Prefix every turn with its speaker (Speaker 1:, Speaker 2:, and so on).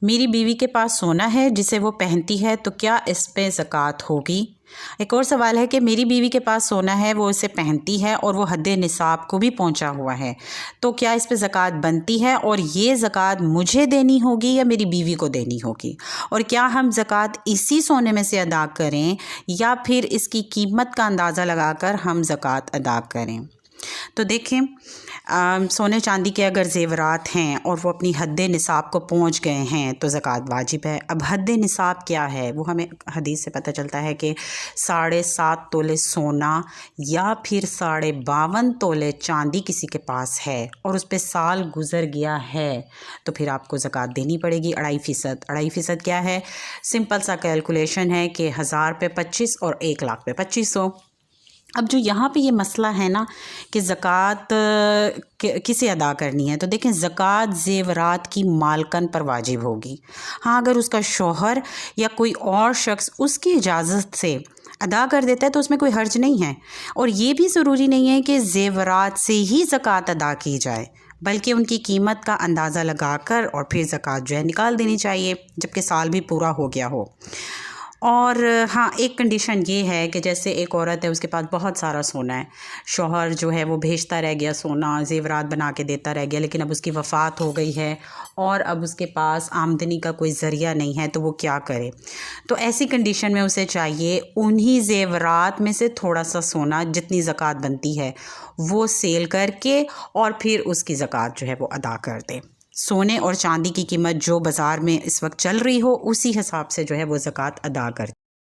Speaker 1: मेरी बीवी के पास सोना है जिसे वो पहनती है, तो क्या इस पे ज़कात होगी? एक और सवाल है कि मेरी बीवी के पास सोना है, वो इसे पहनती है और वो हद निसाब को भी पहुंचा हुआ है, तो क्या इस पे ज़कात बनती है और ये ज़कात मुझे देनी होगी या मेरी बीवी को देनी होगी? और क्या हम ज़कात इसी सोने में से अदा करें या फिर इसकी कीमत का अंदाज़ा लगाकर हम ज़कात अदा करें? तो देखें, सोने चांदी के अगर ज़ेवरात हैं और वो अपनी हद निसाब को पहुंच गए हैं तो ज़कात वाजिब है। अब हद निसाब क्या है वो हमें हदीस से पता चलता है कि 7.5 तोले सोना या फिर 52.5 तोले चांदी किसी के पास है और उस पर साल गुज़र गया है तो फिर आपको ज़कात देनी पड़ेगी 2.5%। क्या है? सिंपल सा कैलकुलेशन है कि 1000 पे 25 और 1 लाख पे 2500। अब जो यहाँ पे ये मसला है ना कि ज़कात किसे अदा करनी है, तो देखें, ज़कात ज़ेवरात की मालकन पर वाजिब होगी। हाँ, अगर उसका शौहर या कोई और शख्स उसकी इजाज़त से अदा कर देता है तो उसमें कोई हर्ज नहीं है। और ये भी ज़रूरी नहीं है कि ज़ेवरात से ही ज़कात अदा की जाए, बल्कि उनकी कीमत का अंदाज़ा लगाकर और फिर ज़कात जो है निकाल देनी चाहिए जबकि साल भी पूरा हो गया हो। और हाँ, एक कंडीशन ये है कि जैसे एक औरत है, उसके पास बहुत सारा सोना है, शौहर जो है वो भेजता रह गया, सोना ज़ेवरात बना के देता रह गया, लेकिन अब उसकी वफ़ात हो गई है और अब उसके पास आमदनी का कोई ज़रिया नहीं है, तो वो क्या करे? तो ऐसी कंडीशन में उसे चाहिए उन्हीं ज़ेवरात में से थोड़ा सा सोना, जितनी ज़कात बनती है वो सेल करके और फिर उसकी ज़कात जो है वो अदा कर दे। सोने और चांदी की कीमत जो बाज़ार में इस वक्त चल रही हो उसी हिसाब से जो है वो ज़कात अदा कर